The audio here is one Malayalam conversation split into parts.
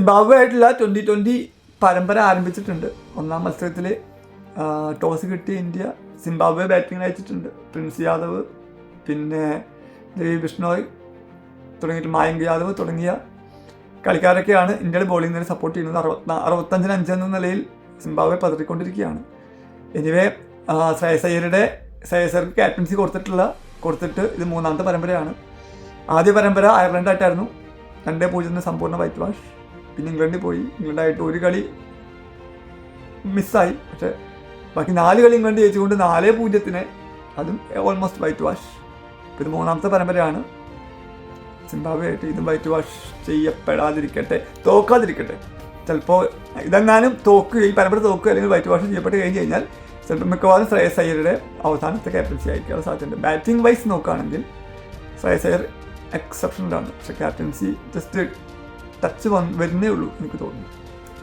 സിംബാബ്വെ ആയിട്ടുള്ള 2020 പരമ്പര ആരംഭിച്ചിട്ടുണ്ട്. ഒന്നാം മത്സരത്തിൽ ടോസ് കിട്ടിയ ഇന്ത്യ സിംബാബ്വെ ബാറ്റിങ്ങിന് അയച്ചിട്ടുണ്ട്. പ്രിൻസ് യാദവ്, പിന്നെ രവി ബിഷ്ണോയ് തുടങ്ങിയിട്ട് മായങ്ക് യാദവ് തുടങ്ങിയ കളിക്കാരൊക്കെയാണ് ഇന്ത്യയുടെ ബോളിങ്ങിന് സപ്പോർട്ട് ചെയ്യുന്നത്. 65-5 എന്ന നിലയിൽ സിംബാബ്വെ പതറിക്കൊണ്ടിരിക്കുകയാണ്. എനിവേ ശ്രേയസർക്ക് ക്യാപ്റ്റൻസി കൊടുത്തിട്ട് ഇത് മൂന്നാമത്തെ പരമ്പരയാണ്. ആദ്യ പരമ്പര അയർലൻഡായിട്ടായിരുന്നു, 2-0 സമ്പൂർണ്ണ വൈറ്റ് വാഷ്. പിന്നെ ഇംഗ്ലണ്ടിൽ പോയി, ഇംഗ്ലണ്ടായിട്ട് ഒരു കളി മിസ്സായി, പക്ഷേ ബാക്കി 4 കളി ഇംഗ്ലണ്ട് ജയിച്ചുകൊണ്ട് 4-0 അതും ഓൾമോസ്റ്റ് വൈറ്റ് വാഷ്. ഇത് മൂന്നാമത്തെ പരമ്പരയാണ്. സിംബാബ്വെ ആയിട്ട് ഇതും വൈറ്റ് വാഷ് തോക്കാതിരിക്കട്ടെ. ചിലപ്പോൾ ഇതെങ്ങാനും ഈ പരമ്പര തോക്കുക അല്ലെങ്കിൽ വൈറ്റ് വാഷ് ചെയ്യപ്പെട്ട് കഴിഞ്ഞ് കഴിഞ്ഞാൽ ചിലപ്പോൾ മിക്കവാറും ശ്രേയസ് അയ്യരുടെ അവസാനത്തെ ക്യാപ്റ്റൻസി ആയിരിക്കാനുള്ള സാധ്യതയുണ്ട്. ബാറ്റിംഗ് വൈസ് നോക്കുകയാണെങ്കിൽ ശ്രേയസ് അയ്യർ എക്സെപ്ഷണലാണ്, പക്ഷേ ക്യാപ്റ്റൻസി ജസ്റ്റ് ടച്ച് വരുന്നേ ഉള്ളൂ എനിക്ക് തോന്നുന്നു.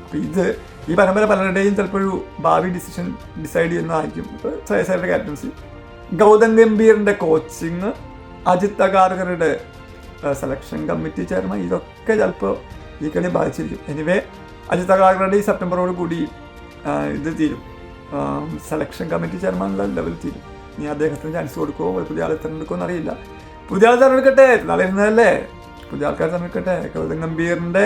അപ്പോൾ ഈ പരമ്പര പലരുടെയും ചിലപ്പോൾ ഒരു ഭാവി ഡിസൈഡ് ചെയ്യുന്നതായിരിക്കും. ഇപ്പോൾ ശ്രേയസ് അയ്യരുടെ ക്യാപ്റ്റൻസി, ഗൗതം ഗംഭീറിൻ്റെ കോച്ചിങ്, അജിത് അഗാർക്കറുടെ സെലക്ഷൻ കമ്മിറ്റി ചെയർമാൻ, ഇതൊക്കെ ചിലപ്പോൾ ഈ കളി ബാധിച്ചിരിക്കും. എനിവേ അജിത് അഗാർക്കറുടെ ഈ സെപ്റ്റംബറോട് കൂടി ഇത് തീരും, സെലക്ഷൻ കമ്മിറ്റി ചെയർമാനുള്ള ലെവൽ തീരും. ഇനി അദ്ദേഹത്തിന് ചാൻസ് കൊടുക്കുമോ, പുതിയ ആളെ തിരഞ്ഞെടുക്കുമോ എന്നറിയില്ല. പുതിയ ആൾ തിരഞ്ഞെടുക്കട്ടെ, നാളെ ഇരുന്നതല്ലേ, പുതിയ ആൾക്കാർ തിരഞ്ഞെടുക്കട്ടെ. ഗൗതം ഗംഭീറിൻ്റെ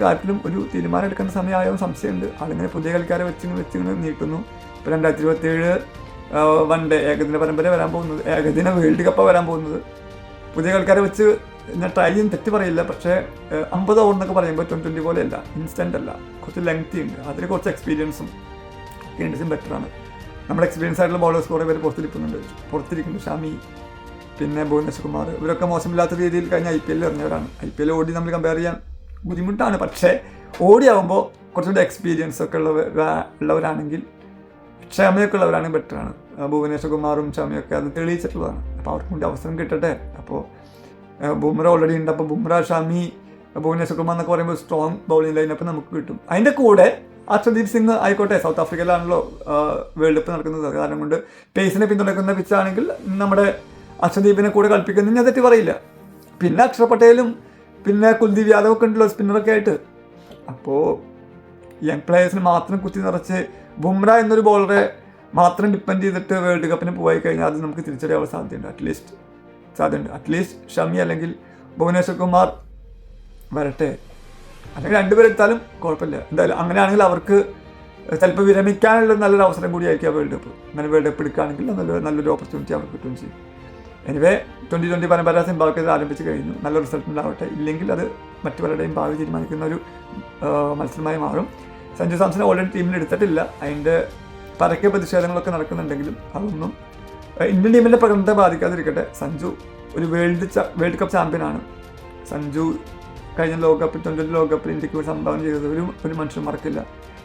കാര്യത്തിലും ഒരു തീരുമാനം എടുക്കേണ്ട സമയമായോ സംശയമുണ്ട്. ആളിങ്ങനെ പുതിയ കളിക്കാരെ വെച്ചിങ്ങനെ നീട്ടുന്നു. ഇപ്പോൾ 2027 വൺ ഡേ ഏകദിന പരമ്പര വരാൻ പോകുന്നത്, ഏകദിന വേൾഡ് കപ്പാണ് വരാൻ പോകുന്നത്. പുതിയ കളിക്കാരെ വെച്ച് ഞാൻ ട്രൈ ചെയ്യാൻ തെറ്റ് പറയില്ല, പക്ഷേ 50 ഓവർ എന്നൊക്കെ പറയുമ്പോൾ 2020 പോലെയല്ല, ഇൻസ്റ്റൻ്റ് അല്ല, കുറച്ച് ലെങ്തി ഉണ്ട്, അതിൽ കുറച്ച് എക്സ്പീരിയൻസും ഇന്ത്യൻസും ബെറ്ററാണ്. നമ്മുടെ എക്സ്പീരിയൻസ് ആയിട്ടുള്ള ബോളേഴ്സ് കുറേ പേര് പുറത്തിരിക്കുന്നുണ്ട്. ഷാമി, പിന്നെ ഭുവനേശ്വർ കുമാർ, ഇവരൊക്കെ മോശമില്ലാത്ത രീതിയിൽ കഴിഞ്ഞ IPL ഇറങ്ങിയവരാണ്. IPL ഓടി നമ്മൾ കമ്പയർ ചെയ്യാൻ ബുദ്ധിമുട്ടാണ്, പക്ഷേ ഓടിയാകുമ്പോൾ കുറച്ചുകൂടി എക്സ്പീരിയൻസ് ഒക്കെ ഉള്ളവരാണെങ്കിൽ, ക്ഷമയൊക്കെ ഉള്ളവരാണെങ്കിൽ ബെറ്ററാണ്. ഭുവനേശ്വർ കുമാറും ക്ഷമയൊക്കെ അത് തെളിയിച്ചിട്ടുള്ളതാണ്. അപ്പോൾ അവർക്ക് കൂടി അവസരം കിട്ടട്ടെ. അപ്പോൾ ബുംറ ഓൾറെഡി ഉണ്ട്, അപ്പോൾ ബുംറ, ഷാമി, ഭുവനേശ്വർ കുമാർ എന്നൊക്കെ പറയുമ്പോൾ സ്ട്രോങ് ബൗളിംഗ് ലൈനപ്പ് നമുക്ക് കിട്ടും. അതിൻ്റെ കൂടെ അർഷദീപ് സിംഗ് ആയിക്കോട്ടെ, സൗത്ത് ആഫ്രിക്കയിലാണല്ലോ വേൾഡ് കപ്പ് നടക്കുന്നത്, കാരണം കൊണ്ട് പേസിനെ പിന്തുണയ്ക്കുന്ന പിച്ചാണെങ്കിൽ നമ്മുടെ അർഷദീപിനെ കൂടെ കളിപ്പിക്കുന്നത് ഞാൻ തെറ്റി പറയില്ല. പിന്നെ അക്ഷർ പട്ടേലും പിന്നെ കുൽദീപ് യാദവ് ഒക്കെ ഉണ്ടല്ലോ സ്പിന്നറൊക്കെ ആയിട്ട്. അപ്പോൾ യങ് പ്ലേയേഴ്സിന് മാത്രം കുത്തി നിറച്ച് ബുംറ എന്നൊരു ബോളറെ മാത്രം ഡിപ്പെൻഡ് ചെയ്തിട്ട് വേൾഡ് കപ്പിന് പോയി കഴിഞ്ഞാൽ അത് നമുക്ക് തിരിച്ചറിയാനുള്ള സാധ്യതയുണ്ട്. അറ്റ്ലീസ്റ്റ് ഷമി അല്ലെങ്കിൽ ഭുവനേശ്വർ കുമാർ വരട്ടെ, അല്ലെങ്കിൽ രണ്ടുപേരെടുത്താലും കുഴപ്പമില്ല. എന്തായാലും അങ്ങനെയാണെങ്കിൽ അവർക്ക് ചിലപ്പോൾ വിരമിക്കാനുള്ള നല്ലൊരു അവസരം കൂടിയായിരിക്കും ആ വേൾഡ് കപ്പ്. അങ്ങനെ വേൾഡ് കപ്പ് എടുക്കുകയാണെങ്കിൽ നല്ലൊരു ഓപ്പർച്യൂണിറ്റി അവർക്ക് കിട്ടുകയും ചെയ്യും. എനിവേ 2020 പരമ്പര സിംബാബ്വെ ആരംഭിച്ച് കഴിഞ്ഞു. നല്ല റിസൾട്ട് ഉണ്ടാവട്ടെ. ഇല്ലെങ്കിൽ അത് മറ്റു പലരുടെയും ഭാവി തീരുമാനിക്കുന്ന ഒരു മത്സരമായി മാറും. സഞ്ജു സാംസനെ ഓൾറെഡി ടീമിൽ എടുത്തിട്ടില്ല. അതിൻ്റെ പരക്കെ പ്രതിഷേധങ്ങളൊക്കെ നടക്കുന്നുണ്ടെങ്കിലും അതൊന്നും ഇന്ത്യൻ ടീമിൻ്റെ പ്രകടനത്തെ ബാധിക്കാതിരിക്കട്ടെ. സഞ്ജു ഒരു വേൾഡ് കപ്പ് ചാമ്പ്യനാണ്. സഞ്ജു കഴിഞ്ഞ ലോകകപ്പിൽ 2020 ലോകകപ്പിൽ ഇന്ത്യക്ക് സംഭാവന ചെയ്തത് ഒരു മനുഷ്യൻ മറക്കില്ല,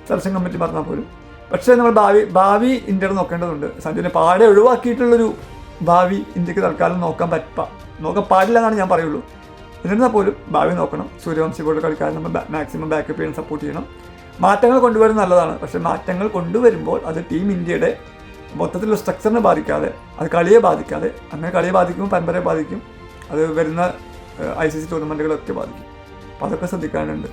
സെലക്ഷൻ കമ്മിറ്റി പറഞ്ഞാൽ പോലും. പക്ഷേ നമ്മൾ ഭാവി ഇന്ത്യയുടെ നോക്കേണ്ടതുണ്ട്. സഞ്ജുവിനെ പാടെ ഒഴിവാക്കിയിട്ടുള്ളൊരു ഭാവി ഇന്ത്യക്ക് തൽക്കാലം നോക്കാൻ പാടില്ല എന്നാണ് ഞാൻ പറയുള്ളൂ. എന്നിരുന്നാൽ പോലും ഭാവി നോക്കണം. സൂര്യവംശി പോലുള്ള കളിക്കാരെ നമ്മൾ മാക്സിമം ബാക്കപ്പ് ചെയ്യാൻ സപ്പോർട്ട് ചെയ്യണം. മാറ്റങ്ങൾ കൊണ്ടുവരുന്നത് നല്ലതാണ്, പക്ഷേ മാറ്റങ്ങൾ കൊണ്ടുവരുമ്പോൾ അത് ടീം ഇന്ത്യയുടെ മൊത്തത്തിലുള്ള സ്ട്രക്ചറിനെ ബാധിക്കാതെ, അത് കളിയെ ബാധിക്കാതെ, അങ്ങനെ കളിയെ ബാധിക്കുമ്പോൾ പരമ്പരയെ ബാധിക്കും, അത് വരുന്ന ICC ടൂർണമെൻറ്റുകളൊക്കെ ബാധിക്കും. അപ്പോൾ അതൊക്കെ ശ്രദ്ധിക്കാനുണ്ട്.